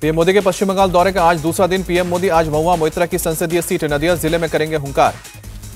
PM Modi के पश्चिम बंगाल दौरे का आज दूसरा दिन। पीएम मोदी आज महुआ मोइत्रा की संसदीय सीट नदिया जिले में करेंगे हुंकार।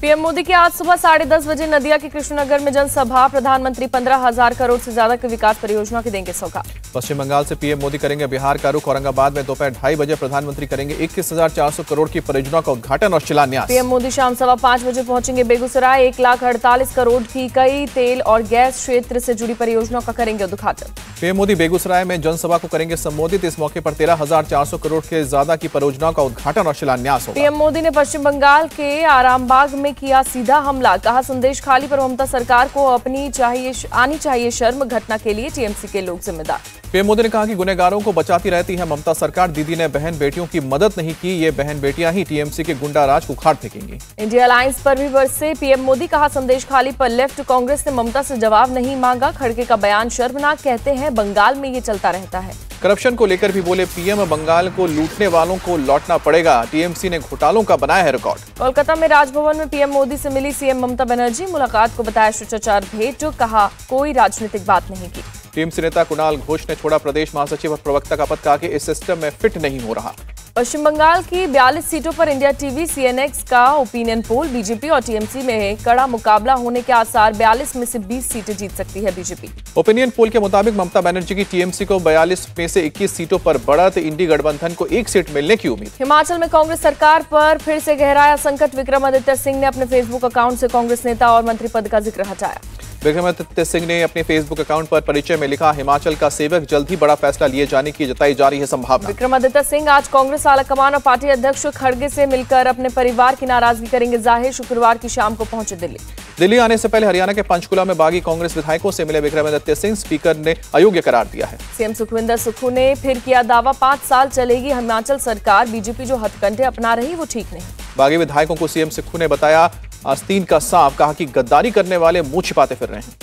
पीएम मोदी की आज सुबह 10:30 बजे नदिया के कृष्णनगर में जनसभा। प्रधानमंत्री 15,000 करोड़ से ज्यादा की विकास परियोजना की देंगे सौगात। पश्चिम बंगाल से पीएम मोदी करेंगे बिहार का रुख। औरंगाबाद में दोपहर 2:30 बजे प्रधानमंत्री करेंगे 21,400 करोड़ की परियोजना का उद्घाटन और शिलान्यास। पीएम मोदी शाम 5:15 बजे पहुंचेंगे बेगूसराय। 1,48 करोड़ की कई तेल और गैस क्षेत्र से जुड़ी परियोजनाओं का करेंगे उद्घाटन। पीएम मोदी बेगूसराय में जनसभा को करेंगे संबोधित। इस मौके पर 13,400 करोड़ के ज्यादा की परियोजनाओं का उद्घाटन और शिलान्यास होगा। पीएम मोदी ने पश्चिम बंगाल के आरामबाग में किया सीधा हमला। कहा संदेश खाली पर ममता सरकार को आनी चाहिए शर्म। घटना के लिए टीएमसी के लोग जिम्मेदार। पीएम मोदी ने कहा कि गुनहगारों को बचाती रहती है ममता सरकार। दीदी ने बहन बेटियों की मदद नहीं की, ये बहन बेटियां ही टीएमसी के गुंडा राज को उखाड़ फेंकेंगी। इंडिया अलायंस पर भी बरसे पीएम मोदी। कहा संदेश खाली पर लेफ्ट कांग्रेस ने ममता से जवाब नहीं मांगा। खड़गे का बयान शर्मनाक, कहते हैं बंगाल में ये चलता रहता है। करप्शन को लेकर भी बोले पीएम, बंगाल को लूटने वालों को लौटना पड़ेगा। टीएमसी ने घोटालों का बनाया है रिकॉर्ड। कोलकाता में राजभवन में पीएम मोदी से मिली सीएम ममता बनर्जी। मुलाकात को बताया शिष्टाचार भेंट। कहा कोई राजनीतिक बात नहीं की। टीएमसी नेता कुणाल घोष ने छोड़ा प्रदेश महासचिव और प्रवक्ता का पद। कहा कि इस सिस्टम में फिट नहीं हो रहा। पश्चिम बंगाल की 42 सीटों पर इंडिया टीवी सीएनएक्स का ओपिनियन पोल। बीजेपी और टीएमसी में कड़ा मुकाबला होने के आसार। 42 में से 20 सीटें जीत सकती है बीजेपी। ओपिनियन पोल के मुताबिक ममता बनर्जी की टीएमसी को 42 में से 21 सीटों पर बढ़त। इंडी गठबंधन को 1 सीट मिलने की उम्मीद। हिमाचल में कांग्रेस सरकार पर फिर से गहराया संकट। विक्रमादित्य सिंह ने अपने फेसबुक अकाउंट से कांग्रेस नेता और मंत्री पद का जिक्र हटाया। विक्रमादित्य सिंह ने अपने फेसबुक अकाउंट पर परिचय में लिखा, हिमाचल का सेवक, जल्द ही बड़ा फैसला लिए जाने की जताई जा रही है संभावना। विक्रमादित्य सिंह आज कांग्रेस आलाकमान और पार्टी अध्यक्ष खड़गे से मिलकर अपने परिवार की नाराजगी करेंगे जाहिर। शुक्रवार की शाम को पहुंचे दिल्ली आने से पहले हरियाणा के पंचकुला में बागी कांग्रेस विधायकों से मिले विक्रमादित्य सिंह। स्पीकर ने अयोग्य करार दिया है। सीएम सुखविंदर सुक्खू ने फिर किया दावा, 5 साल चलेगी हिमाचल सरकार। बीजेपी जो हथकंडे अपना रही वो ठीक नहीं। बागी विधायकों को सीएम सुक्खू ने बताया आस्तीन का सांप। कहा कि गद्दारी करने वाले मुंह छिपाते फिर रहे हैं।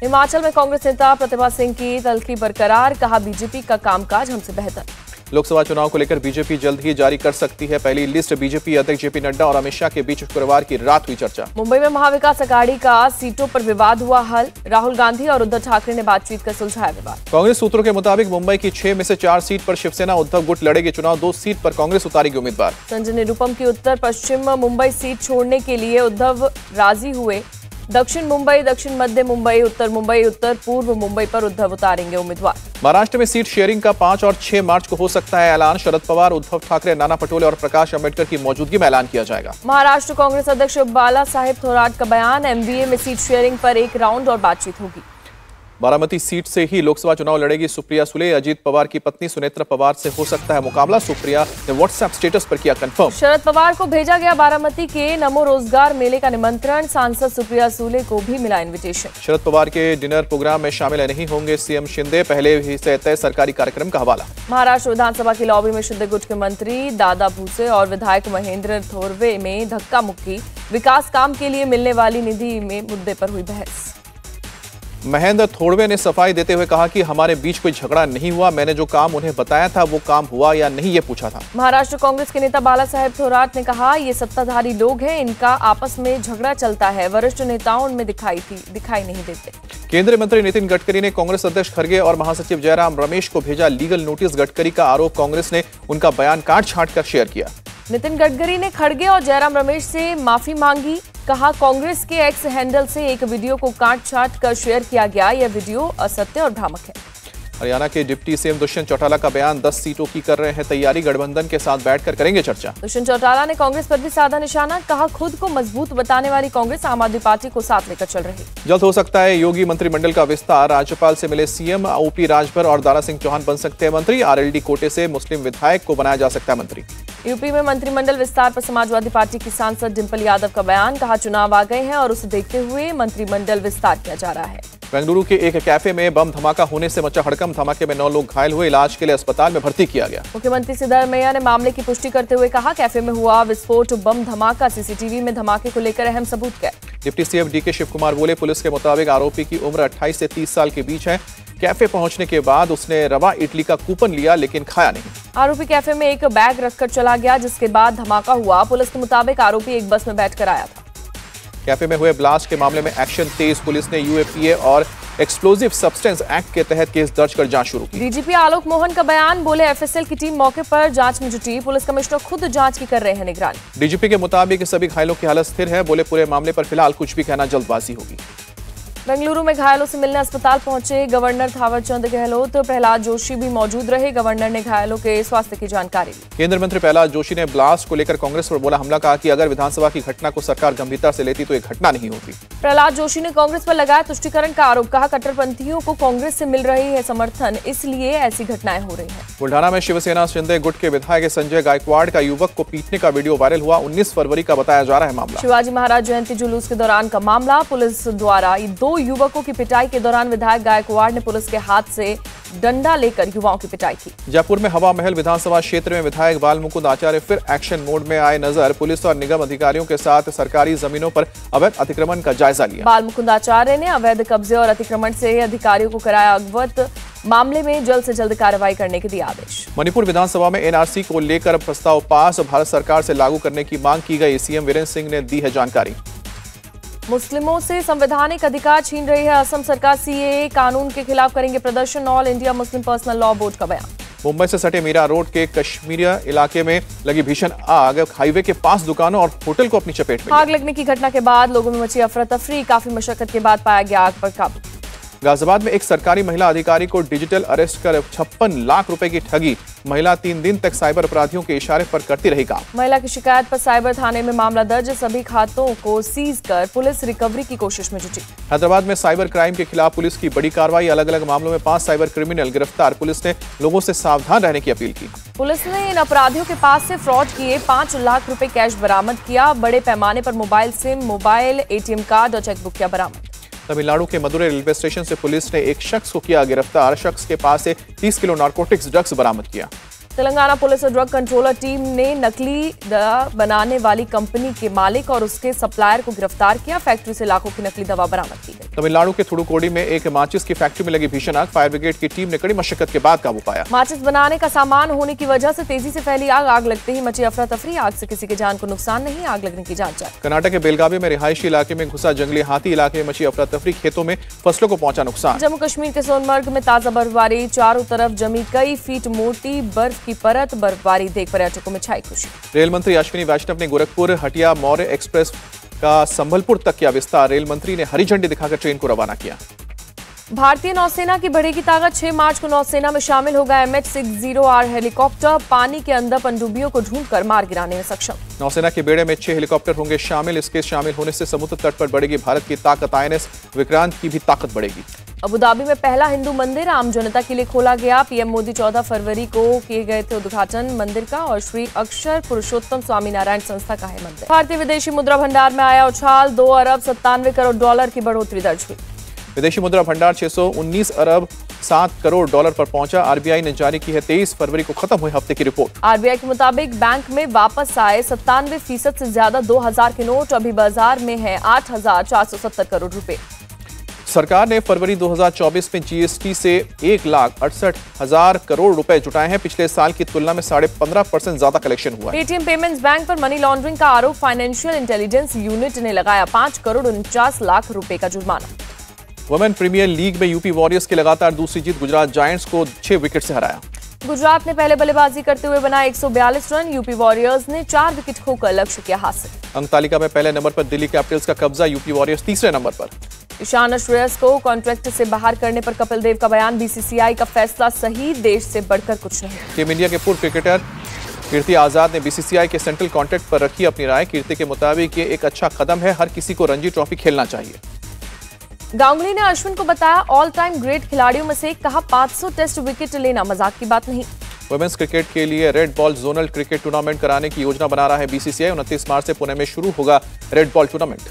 हिमाचल में कांग्रेस नेता प्रतिभा सिंह की तल्खी बरकरार। कहा बीजेपी का कामकाज हमसे बेहतर। लोकसभा चुनाव को लेकर बीजेपी जल्द ही जारी कर सकती है पहली लिस्ट। बीजेपी अध्यक्ष जेपी नड्डा और अमित शाह के बीच शुक्रवार की रात हुई चर्चा। मुंबई में महाविकास अघाड़ी का सीटों पर विवाद हुआ हल। राहुल गांधी और उद्धव ठाकरे ने बातचीत कर सुलझाया विवाद। कांग्रेस सूत्रों के मुताबिक मुंबई की 6 में से 4 सीट पर शिवसेना उद्धव गुट लड़ेगी चुनाव। 2 सीट पर कांग्रेस उतारेगी उम्मीदवार। संजय निरुपम की उत्तर पश्चिम मुंबई सीट छोड़ने के लिए उद्धव राजी हुए। दक्षिण मुंबई, दक्षिण मध्य मुंबई, उत्तर पूर्व मुंबई पर उद्धव उतारेंगे उम्मीदवार। महाराष्ट्र में सीट शेयरिंग का 5 और 6 मार्च को हो सकता है ऐलान। शरद पवार, उद्धव ठाकरे, नाना पटोले और प्रकाश अंबेडकर की मौजूदगी में ऐलान किया जाएगा। महाराष्ट्र कांग्रेस अध्यक्ष बाला साहेब थोराट का बयान, एमबीए में सीट शेयरिंग पर 1 राउंड और बातचीत होगी। बारामती सीट से ही लोकसभा चुनाव लड़ेगी सुप्रिया सुले। अजीत पवार की पत्नी सुनेत्रा पवार से हो सकता है मुकाबला। सुप्रिया ने व्हाट्सएप स्टेटस पर किया कंफर्म। शरद पवार को भेजा गया बारामती के नमो रोजगार मेले का निमंत्रण। सांसद सुप्रिया सुले को भी मिला इन्विटेशन। शरद पवार के डिनर प्रोग्राम में शामिल नहीं होंगे सीएम शिंदे। पहले ही से तय सरकारी कार्यक्रम का हवाला। महाराष्ट्र विधानसभा की लॉबी में शिंदे गुट के मंत्री दादा भूसे और विधायक महेंद्र थोरवे में धक्का मुक्की। विकास काम के लिए मिलने वाली निधि में मुद्दे पर हुई बहस। महेंद्र थोरवे ने सफाई देते हुए कहा कि हमारे बीच कोई झगड़ा नहीं हुआ। मैंने जो काम उन्हें बताया था वो काम हुआ या नहीं ये पूछा था। महाराष्ट्र कांग्रेस के नेता बाला साहेब थोराट ने कहा ये सत्ताधारी लोग हैं, इनका आपस में झगड़ा चलता है। वरिष्ठ नेताओं में दिखाई नहीं देते। केंद्रीय मंत्री नितिन गडकरी ने कांग्रेस अध्यक्ष खड़गे और महासचिव जयराम रमेश को भेजा लीगल नोटिस। गडकरी का आरोप, कांग्रेस ने उनका बयान काट छांट कर शेयर किया। नितिन गडकरी ने खड़गे और जयराम रमेश से माफी मांगी। कहा कांग्रेस के एक्स हैंडल से एक वीडियो को काट छांट कर शेयर किया गया। यह वीडियो असत्य और भ्रामक है। हरियाणा के डिप्टी सीएम दुष्यंत चौटाला का बयान, 10 सीटों की कर रहे हैं तैयारी। गठबंधन के साथ बैठकर करेंगे चर्चा। दुष्यंत चौटाला ने कांग्रेस पर भी साधा निशाना। कहा खुद को मजबूत बताने वाली कांग्रेस आम आदमी पार्टी को साथ लेकर चल रही। जल्द हो सकता है योगी मंत्रिमंडल का विस्तार। राज्यपाल से मिले सीएम। ओपी राजभर और दारा सिंह चौहान बन सकते हैं मंत्री। आरएलडी कोटे से मुस्लिम विधायक को बनाया जा सकता है मंत्री। यूपी में मंत्रिमंडल विस्तार पर समाजवादी पार्टी की सांसद डिंपल यादव का बयान। कहा चुनाव आ गए हैं और उसे देखते हुए मंत्रिमंडल विस्तार किया जा रहा है। बेंगलुरु के एक कैफे में बम धमाका होने से मचा हड़कंप। धमाके में 9 लोग घायल हुए। इलाज के लिए अस्पताल में भर्ती किया गया। मुख्यमंत्री सिद्धरामैया ने मामले की पुष्टि करते हुए कहा कैफे में हुआ विस्फोट, बम धमाका। सीसीटीवी में धमाके को लेकर अहम सबूत कैद। डिप्टी सीएम डीके शिव कुमार बोले, पुलिस के मुताबिक आरोपी की उम्र 28 से 30 साल के बीच है। कैफे पहुंचने के बाद उसने रवा इडली का कूपन लिया लेकिन खाया नहीं। आरोपी कैफे में एक बैग रखकर चला गया जिसके बाद धमाका हुआ। पुलिस के मुताबिक आरोपी एक बस में बैठकर आया था। कैफे में हुए ब्लास्ट के मामले में एक्शन तेज। पुलिस ने यूएपीए और एक्सप्लोजिव सब्सटेंस एक्ट के तहत केस दर्ज कर जांच शुरू की। डीजीपी आलोक मोहन का बयान, बोले एफएसएल की टीम मौके पर जांच में जुटी, पुलिस कमिश्नर खुद जांच की कर रहे हैं निगरानी। डीजीपी के मुताबिक सभी घायलों की हालत स्थिर है, बोले पूरे मामले पर फिलहाल कुछ भी कहना जल्दबाजी होगी। बेंगलुरु में घायलों से मिलने अस्पताल पहुंचे गवर्नर थावरचंद गहलोत, प्रहलाद जोशी भी मौजूद रहे। गवर्नर ने घायलों के स्वास्थ्य की जानकारी ली। केंद्रीय मंत्री प्रहलाद जोशी ने ब्लास्ट को लेकर कांग्रेस पर बोला हमला, कहा कि अगर विधानसभा की घटना को सरकार गंभीरता से लेती तो एक घटना नहीं होती। प्रहलाद जोशी ने कांग्रेस पर लगाया तुष्टीकरण का आरोप, कहा कट्टरपंथियों को कांग्रेस से मिल रही है समर्थन, इसलिए ऐसी घटनाएं हो रही हैं। बुल्ढाना में शिवसेना शिंदे गुट के विधायक संजय गायकवाड़ का युवक को पीटने का वीडियो वायरल हुआ। 19 फरवरी का बताया जा रहा है मामला। शिवाजी महाराज जयंती जुलूस के दौरान का मामला, पुलिस द्वारा 2 युवकों की पिटाई के दौरान विधायक गायकवाड़ ने पुलिस के हाथ से डंडा लेकर युवाओं की पिटाई की। जयपुर में हवा महल विधानसभा क्षेत्र में विधायक बाल मुकुंद आचार्य फिर एक्शन मोड में आए नजर। पुलिस और निगम अधिकारियों के साथ सरकारी जमीनों पर अवैध अतिक्रमण का जायजा लिया। बाल मुकुंद आचार्य ने अवैध कब्जे और अतिक्रमण से अधिकारियों को कराया अवगत, मामले में जल्द से जल्द कार्रवाई करने के दिए आदेश। मणिपुर विधानसभा में एनआरसी को लेकर प्रस्ताव पास, भारत सरकार से लागू करने की मांग की गई। सीएम वीरेंद्र सिंह ने दी है जानकारी। मुस्लिमों से संवैधानिक अधिकार छीन रही है असम सरकार, सीएए कानून के खिलाफ करेंगे प्रदर्शन। All India Muslim personal law board का बयान। मुंबई से सटे मीरा रोड के कश्मीरिया इलाके में लगी भीषण आग, हाईवे के पास दुकानों और होटल को अपनी चपेट में। आग लगने की घटना के बाद लोगों में मची अफरा तफरी, काफी मशक्कत के बाद पाया गया आग पर काबू। गाजियाबाद में एक सरकारी महिला अधिकारी को डिजिटल अरेस्ट कर 56 लाख रुपए की ठगी। महिला 3 दिन तक साइबर अपराधियों के इशारे पर करती रही काम। महिला की शिकायत पर साइबर थाने में मामला दर्ज, सभी खातों को सीज कर पुलिस रिकवरी की कोशिश में जुटी। हैदराबाद में साइबर क्राइम के खिलाफ पुलिस की बड़ी कार्रवाई, अलग अलग मामलों में 5 साइबर क्रिमिनल गिरफ्तार। पुलिस ने लोगों से सावधान रहने की अपील की। पुलिस ने इन अपराधियों के पास से फ्रॉड किए 5 लाख रुपए कैश बरामद किया। बड़े पैमाने पर mobile SIM, mobile ATM card और चेकबुक किया बरामद। तमिलनाडु के मदुरै रेलवे स्टेशन से पुलिस ने एक शख्स को किया गिरफ्तार। शख्स के पास से 30 किलो नारकोटिक्स ड्रग्स बरामद किया। तेलंगाना पुलिस और ड्रग कंट्रोलर टीम ने नकली दवा बनाने वाली कंपनी के मालिक और उसके सप्लायर को गिरफ्तार किया। फैक्ट्री से लाखों की नकली दवा बरामद की गई। तमिलनाडु के थुडुकोडी में एक माचिस की फैक्ट्री में लगी भीषण आग, फायर ब्रिगेड की टीम ने कड़ी मशक्कत के बाद काबू पाया। माचिस बनाने का सामान होने की वजह से तेजी से फैली आग लगते ही मची अफरा तफरी। आग से किसी की जान को नुकसान नहीं, आग लगने की जांच जारी। कर्नाटक के बेलगावी में रिहायशी इलाके में घुसा जंगली हाथी, इलाके में मची अफरा तफरी, खेतों में फसलों को पहुंचा नुकसान। जम्मू कश्मीर के सोनमर्ग में ताजा बर्फबारी, चारों तरफ जमी कई फीट मोटी बर्फ की परत। बर्फबारी देख पर्यटकों में छाई खुशी। रेल मंत्री अश्विनी वैष्णव ने गोरखपुर हटिया मौर्य एक्सप्रेस का संबलपुर तक किया विस्तार। रेल मंत्री ने हरी झंडी दिखाकर ट्रेन को रवाना किया। भारतीय नौसेना की बढ़ेगी ताकत, 6 मार्च को नौसेना में शामिल होगा MH-60R हेलीकॉप्टर। पानी के अंदर पनडुब्बियों को ढूंढकर मार गिराने में सक्षम। नौसेना के बेड़े में 6 हेलीकॉप्टर होंगे शामिल। इसके शामिल होने से समुद्र तट पर बढ़ेगी भारत की ताकत। INS विक्रांत की भी ताकत बढ़ेगी। अबुधाबी में पहला हिंदू मंदिर आम जनता के लिए खोला गया। पीएम मोदी 14 फरवरी को किए गए थे उद्घाटन मंदिर का और श्री अक्षर पुरुषोत्तम स्वामी नारायण संस्था का है मंदिर। भारतीय विदेशी मुद्रा भंडार में आया उछाल, 2 अरब 97 करोड़ डॉलर की बढ़ोतरी दर्ज हुई। विदेशी मुद्रा भंडार 619 अरब 7 करोड़ डॉलर पर पहुंचा। आरबीआई ने जारी की है 23 फरवरी को खत्म हुए हफ्ते की रिपोर्ट। आरबीआई के मुताबिक बैंक में वापस आए 97% से ज्यादा 2000 के नोट। अभी बाजार में है 8,470 करोड़ रुपए। सरकार ने फरवरी 2024 में जीएसटी से 1,68,000 करोड़ रुपए जुटाए हैं। पिछले साल की तुलना में 15.5% ज्यादा कलेक्शन हुआ है। पेटीएम पेमेंट्स बैंक पर मनी लॉन्ड्रिंग का आरोप, फाइनेंशियल इंटेलिजेंस यूनिट ने लगाया 5 करोड़ 49 लाख रुपए का जुर्माना। वुमेन प्रीमियर लीग में यूपी वॉरियर्स की लगातार दूसरी जीत, गुजरात जायंट्स को 6 विकेट से हराया। गुजरात ने पहले बल्लेबाजी करते हुए बनाए 142 रन। यूपी वॉरियर्स ने 4 विकेट खोकर लक्ष्य किया हासिल। अंक तालिका में पहले नंबर पर दिल्ली कैपिटल्स का कब्जा, यूपी वॉरियर्स तीसरे नंबर पर। ईशान श्रेयस को कॉन्ट्रैक्ट से बाहर करने पर कपिल देव का बयान, बीसीसीआई का फैसला सही, देश से बढ़कर कुछ नहीं। टीम इंडिया के पूर्व क्रिकेटर कीर्ति आजाद ने बीसीसीआई के सेंट्रल कॉन्ट्रैक्ट पर रखी अपनी राय। कीर्ति के मुताबिक ये एक अच्छा कदम है, हर किसी को रणजी ट्रॉफी खेलना चाहिए। गांगुली ने अश्विन को बताया ऑल टाइम ग्रेट खिलाड़ियों में से एक, कहा 500 टेस्ट विकेट लेना मजाक की बात नहीं। वुमेन्स क्रिकेट के लिए red ball zonal cricket tournament कराने की योजना बना रहा है बीसीसीआई। 29 मार्च से पुणे में शुरू होगा रेड बॉल टूर्नामेंट।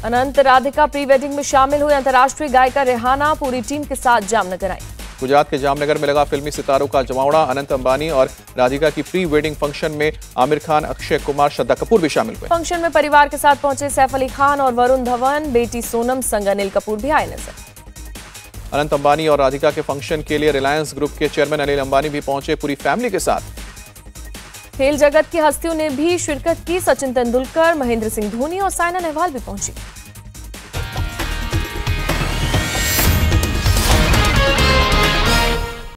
अनंत राधिका प्री वेडिंग में शामिल हुई। अंतर्राष्ट्रीय गायिका रेहाना पूरी टीम के साथ जामनगर आई। गुजरात के जामनगर में लगा फिल्मी सितारों का जमावड़ा। अनंत अंबानी और राधिका की प्री वेडिंग फंक्शन में आमिर खान, अक्षय कुमार, श्रद्धा कपूर भी शामिल हुए। फंक्शन में परिवार के साथ पहुंचे सैफ अली खान और वरुण धवन। बेटी सोनम संग अनिल कपूर भी आए नजर। अनंत अंबानी और राधिका के फंक्शन के लिए रिलायंस ग्रुप के चेयरमैन अनिल अंबानी भी पहुंचे पूरी फैमिली के साथ। खेल जगत की हस्तियों ने भी शिरकत की। सचिन तेंदुलकर, महेंद्र सिंह धोनी और साइना नेहवाल भी पहुंची।